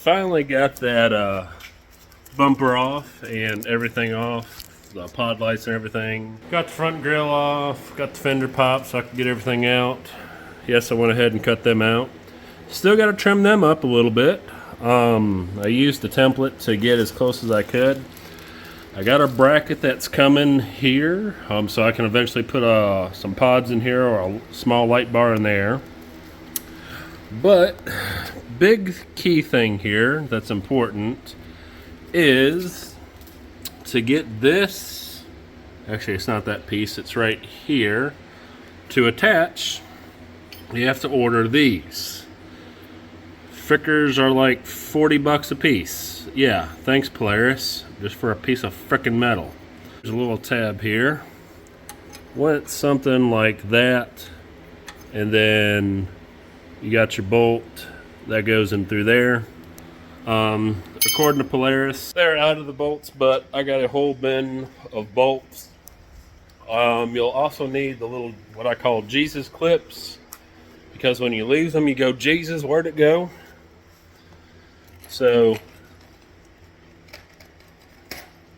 Finally got that bumper off and everything off, the pod lights and everything. Got the front grille off, got the fender popped so I could get everything out. Yes, I went ahead and cut them out. Still got to trim them up a little bit. I used the template to get as close as I could. I got a bracket that's coming here, so I can eventually put some pods in here or a small light bar in there. But big key thing here that's important is to get this, actually it's not that piece, it's right here, to attach. You have to order these. Frickers are like 40 bucks a piece. Yeah, thanks Polaris, just for a piece of frickin' metal. There's a little tab here. Went something like that, and then you got your bolt that goes in through there. According to Polaris, they're out of the bolts, but I got a whole bin of bolts. You'll also need the little, what I call Jesus clips, because when you lose them, you go, Jesus, where'd it go? So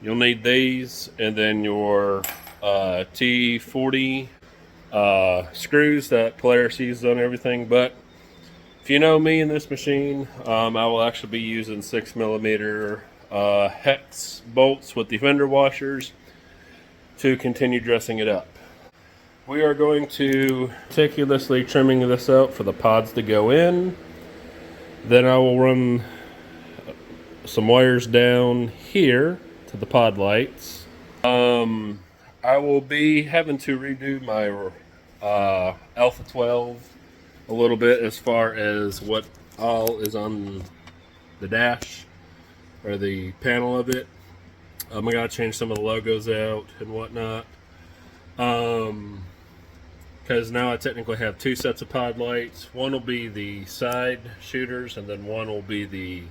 you'll need these, and then your T40 screws that Polaris uses on everything. But if you know me in this machine, I will actually be using 6mm hex bolts with the fender washers to continue dressing it up. We are going to meticulously trimming this out for the pods to go in. Then I will run some wires down here to the pod lights. I will be having to redo my Alpha 12 a little bit as far as what all is on the dash or the panel of it. I gotta change some of the logos out and whatnot, because now I technically have two sets of pod lights. One will be the side shooters, and then one will be the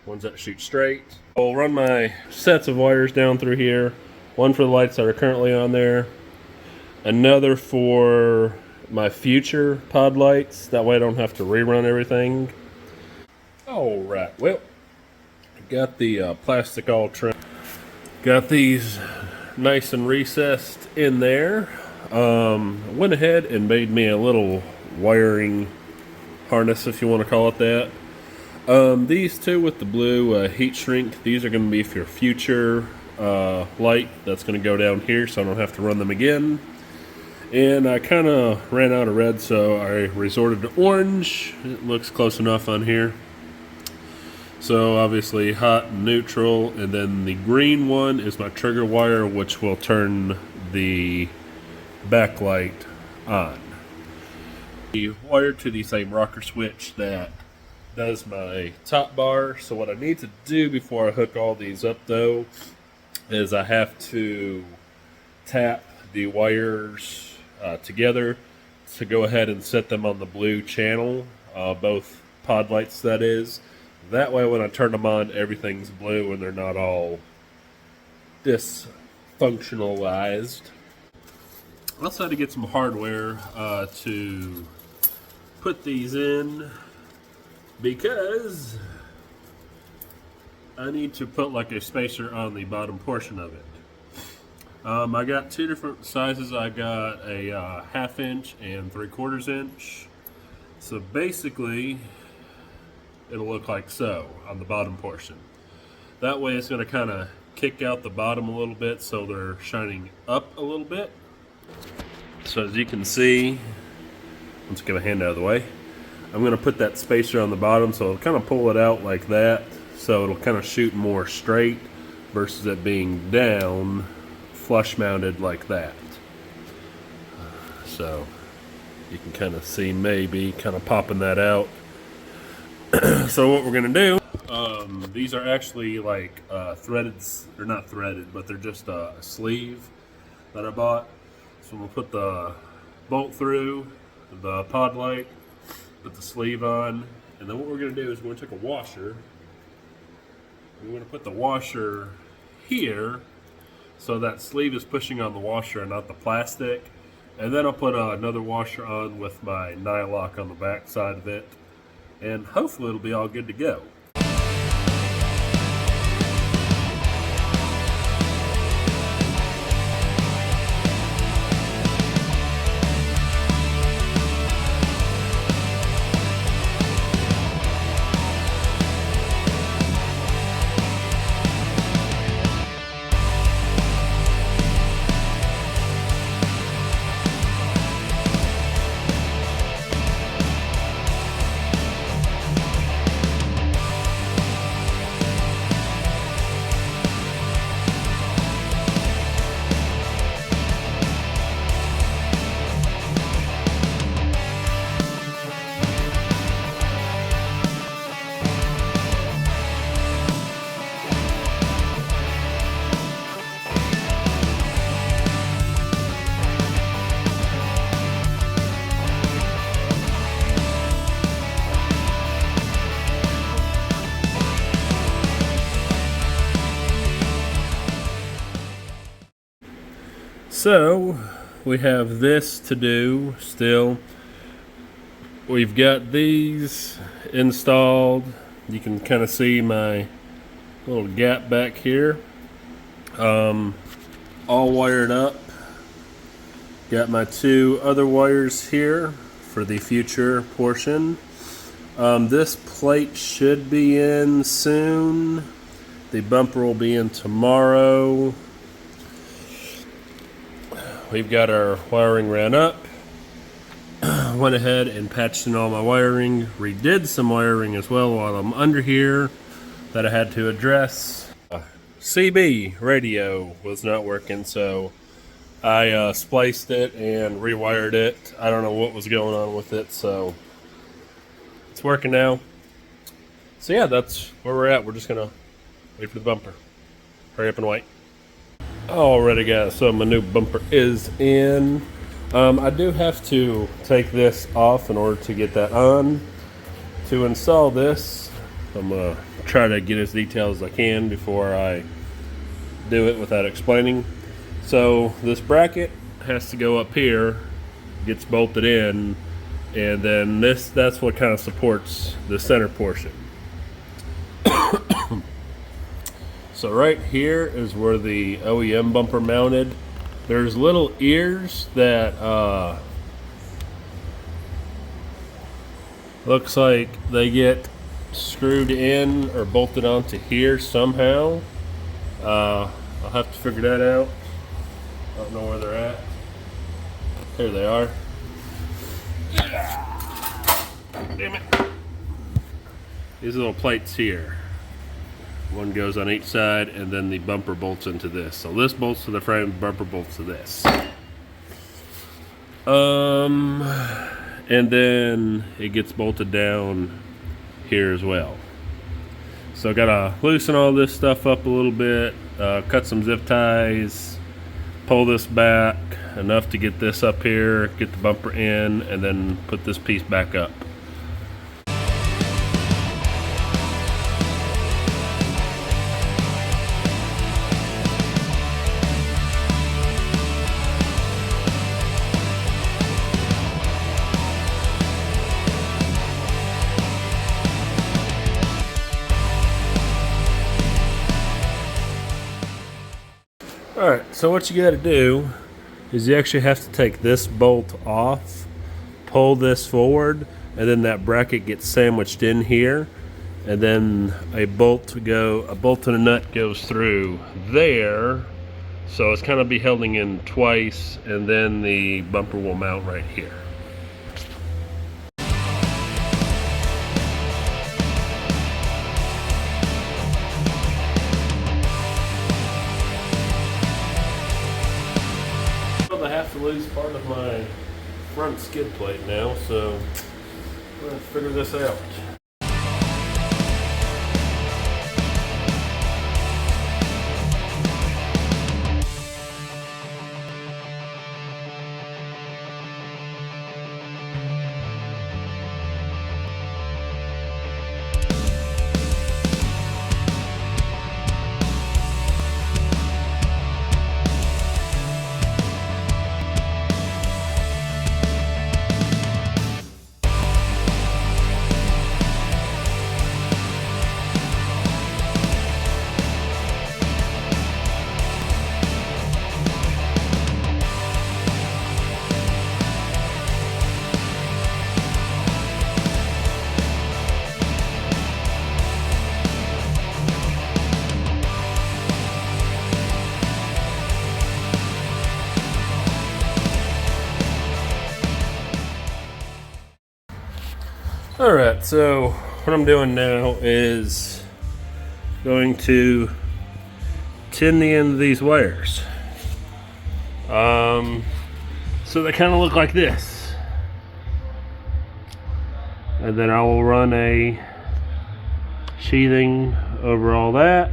ones that shoot straight. I'll run my sets of wires down through here, one for the lights that are currently on there, another for my future pod lights, that way I don't have to rerun everything. Alright, well, got the plastic all trimmed. Got these nice and recessed in there. Went ahead and made me a little wiring harness, if you want to call it that. These two with the blue heat shrink, these are going to be for your future light that's going to go down here, so I don't have to run them again. And I kind of ran out of red, so I resorted to orange. It looks close enough on here. So obviously hot and neutral, and then the green one is my trigger wire, which will turn the backlight on. The wire to the same rocker switch that does my top bar. So what I need to do before I hook all these up though is I have to tap the wires together to go ahead and set them on the blue channel, both pod lights that is. That way when I turn them on, everything's blue and they're not all dysfunctionalized. I also had to get some hardware to put these in, because I need to put like a spacer on the bottom portion of it. I got two different sizes. I got a 1/2 inch and 3/4 inch. So basically, it'll look like so on the bottom portion. That way it's going to kind of kick out the bottom a little bit so they're shining up a little bit. So as you can see, let's get a hand out of the way. I'm going to put that spacer on the bottom so it'll kind of pull it out like that, so it'll kind of shoot more straight versus it being down, flush mounted like that. So you can kind of see maybe kind of popping that out. So what we're going to do, these are actually like threaded, they're not threaded, but they're just a sleeve that I bought. So we'll put the bolt through the pod light, put the sleeve on, and then what we're going to do is we're going to take a washer. We're going to put the washer here so that sleeve is pushing on the washer and not the plastic. And then I'll put another washer on with my nylock on the back side of it, and hopefully it'll be all good to go. So we have this to do still. We've got these installed. You can kind of see my little gap back here. All wired up. Got my two other wires here for the future portion. This plate should be in soon. The bumper will be in tomorrow. We've got our wiring ran up. Went ahead and patched in all my wiring. Redid some wiring as well while I'm under here that I had to address. CB radio was not working, so I spliced it and rewired it. I don't know what was going on with it, so it's working now. So yeah, that's where we're at. We're just gonna wait for the bumper. Hurry up and wait. Alrighty guys, so my new bumper is in. I do have to take this off in order to get that on. To install this, I'm going to try to get as detailed as I can before I do it without explaining. So this bracket has to go up here, gets bolted in, and then that's what kind of supports the center portion. So right here is where the OEM bumper mounted. There's little ears that looks like they get screwed in or bolted onto here somehow. I'll have to figure that out. I don't know where they're at. There they are. Damn it. These little plates here. One goes on each side, and then the bumper bolts into this. So this bolts to the frame, the bumper bolts to this. And then it gets bolted down here as well. So I gotta loosen all this stuff up a little bit, cut some zip ties, pull this back enough to get this up here, get the bumper in, and then put this piece back up. Alright, so what you gotta do is you actually have to take this bolt off, pull this forward, and then that bracket gets sandwiched in here, and then a bolt and a nut goes through there, so it's kind of be holding in twice, and then the bumper will mount right here. I have to lose part of my front skid plate now, so I'm going to figure this out. Alright, so what I'm doing now is going to tin the end of these wires. So they kind of look like this. And then I will run a sheathing over all that.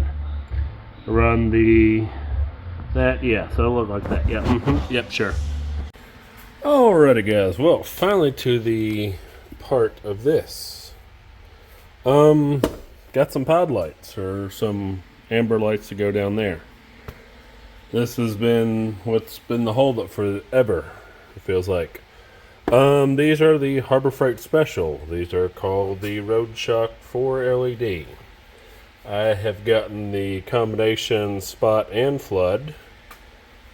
Run yeah, so it'll look like that. Yeah, yep, sure. Alrighty guys, well, finally to the part of this. Got some pod lights or some amber lights to go down there. This has been what's been the holdup forever, it feels like. These are the Harbor Freight Special. These are called the Road Shock 4 LED. I have gotten the combination spot and flood.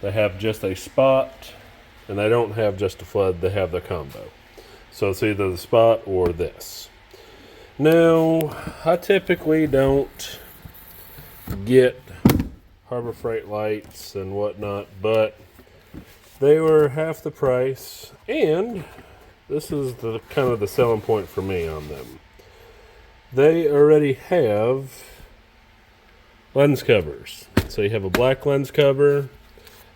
They have just a spot, and they don't have just a flood, they have the combo. So it's either the spot or this. Now, I typically don't get Harbor Freight lights and whatnot, but they were half the price, and this is the kind of the selling point for me on them. They already have lens covers. So you have a black lens cover,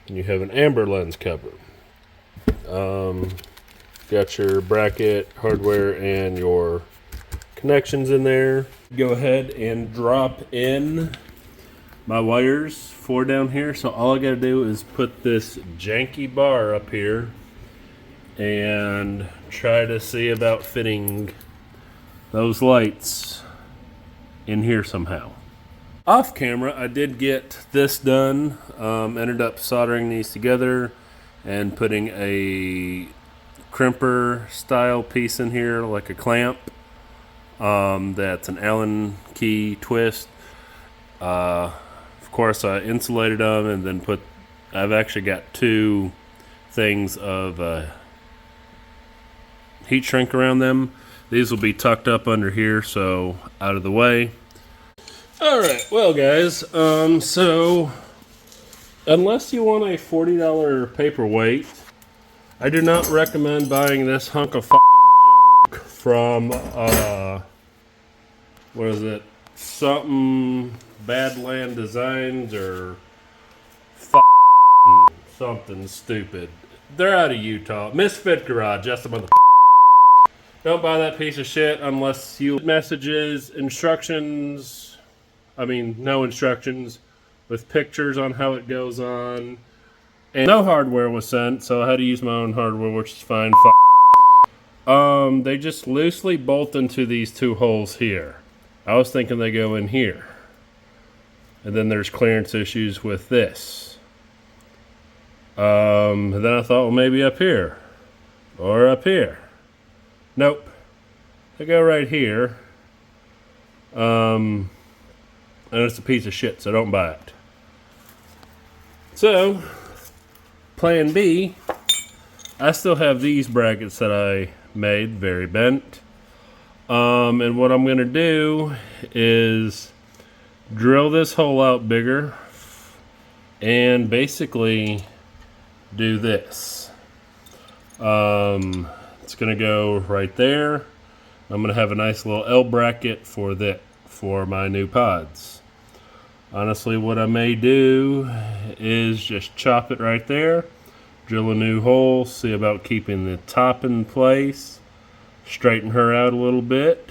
and you have an amber lens cover. Got your bracket, hardware, and your connections in there. Go ahead and drop in my wires for down here. So all I gotta do is put this janky bar up here and try to see about fitting those lights in here somehow. Off camera, I did get this done. Ended up soldering these together and putting a crimper style piece in here, like a clamp. That's an Allen key twist. Of course, I insulated them and then I've actually got two things of heat shrink around them. These will be tucked up under here, so out of the way. Alright, well guys, so unless you want a $40 paperweight, I do not recommend buying this hunk of junk from, what is it, something Badland Designs or something stupid. They're out of Utah. Misfit Garage, that's the mother. Don't buy that piece of shit unless you messages, instructions, no instructions, with pictures on how it goes on. And no hardware was sent, so I had to use my own hardware, which is fine. They just loosely bolt into these two holes here. I was thinking they go in here. And then there's clearance issues with this. And then I thought, well, maybe up here. Or up here. Nope. They go right here. And it's a piece of shit, so don't buy it. So, plan B, I still have these brackets that I made, very bent. And what I'm going to do is drill this hole out bigger and basically do this. It's going to go right there. I'm going to have a nice little L bracket for my new pods. Honestly, what I may do is just chop it right there, drill a new hole, see about keeping the top in place, straighten her out a little bit,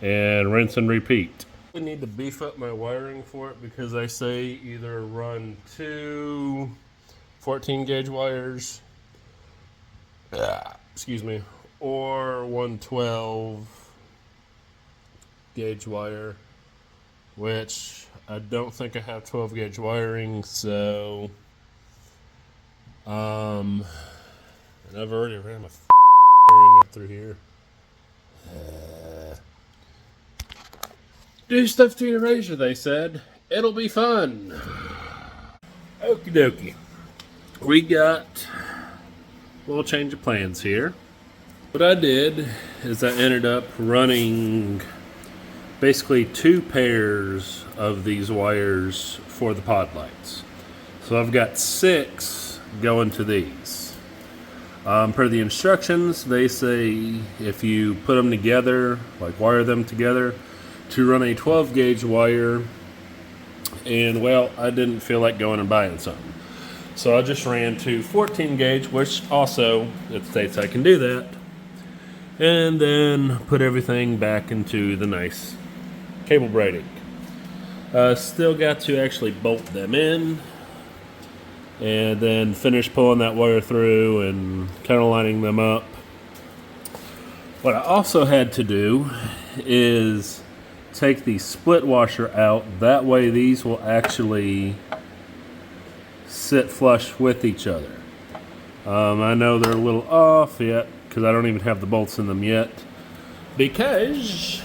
and rinse and repeat. I need to beef up my wiring for it because I say either run two 14 gauge wires, excuse me, or one 12 gauge wire, which I don't think I have 12 gauge wiring, so and I've already ran my wiring up through here. Do stuff to your razor, they said. It'll be fun. Okie dokie. We got a little change of plans here. What I did is I ended up running basically two pairs of these wires for the pod lights. So I've got 6 going to these. Per the instructions, they say if you put them together, like wire them together, to run a 12 gauge wire. And well, I didn't feel like going and buying something. So I just ran to 14 gauge, which also it states I can do that. And then put everything back into the nice cable braiding. Still got to actually bolt them in and then finish pulling that wire through and kind of lining them up. What I also had to do is take the split washer out. That way these will actually sit flush with each other. I know they're a little off yet because I don't even have the bolts in them yet, because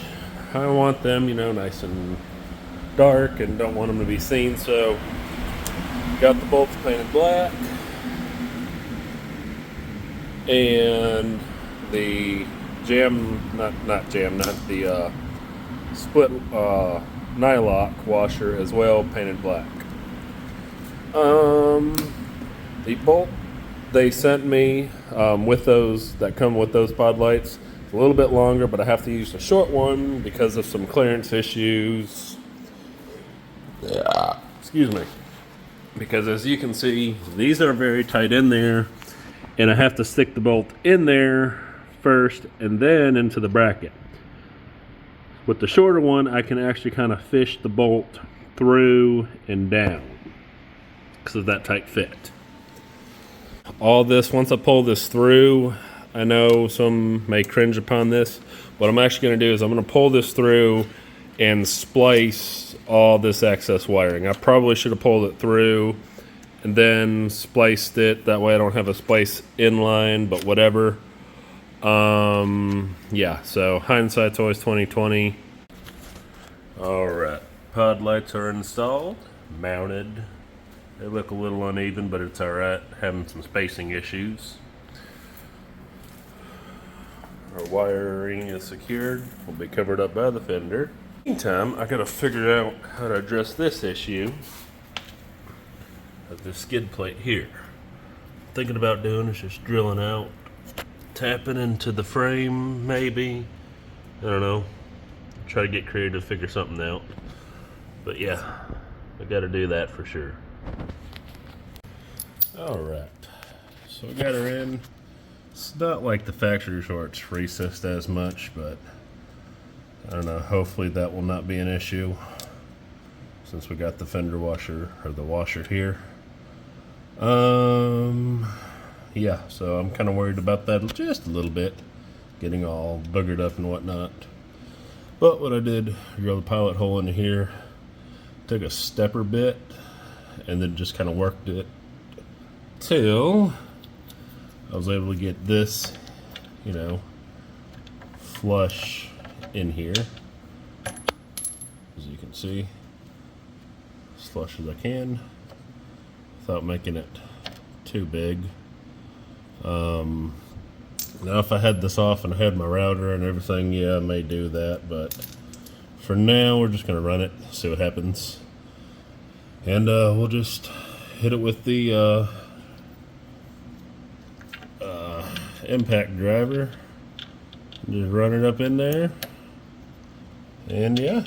I want them, you know, nice and dark and don't want them to be seen. So got the bolts painted black and the not the split nylock washer as well, painted black. The bolt they sent me with those that come with those pod lights, a little bit longer, but I have to use a short one because of some clearance issues. Excuse me. Because as you can see, these are very tight in there, and I have to stick the bolt in there first and then into the bracket. With the shorter one, I can actually kind of fish the bolt through and down because of that tight fit. All this, once I pull this through, I know some may cringe upon this. What I'm actually going to do is I'm going to pull this through and splice all this excess wiring. I probably should have pulled it through and then spliced it. That way I don't have a splice inline, but whatever. Yeah, so hindsight's always 20/20. Alright, pod lights are installed, mounted. They look a little uneven, but it's alright. Having some spacing issues. Our wiring is secured. Will be covered up by the fender. Meantime, I gotta figure out how to address this issue of the skid plate here. Thinking about doing is just drilling out, tapping into the frame, maybe. I don't know. Try to get creative, figure something out. But yeah, I gotta do that for sure. Alright, so we got her in. It's not like the factory shorts recessed as much, but I don't know, hopefully that will not be an issue since we got the fender washer, or the washer here. Yeah, so I'm kind of worried about that just a little bit, getting all boogered up and whatnot. But what I did, drill the pilot hole into here, took a stepper bit, and then just kind of worked it till I was able to get this, you know, flush in here. As you can see, as flush as I can. without making it too big. Now if I had this off and I had my router and everything, yeah, I may do that, but for now we're just gonna run it, see what happens. And we'll just hit it with the impact driver. Just run it up in there, and yeah.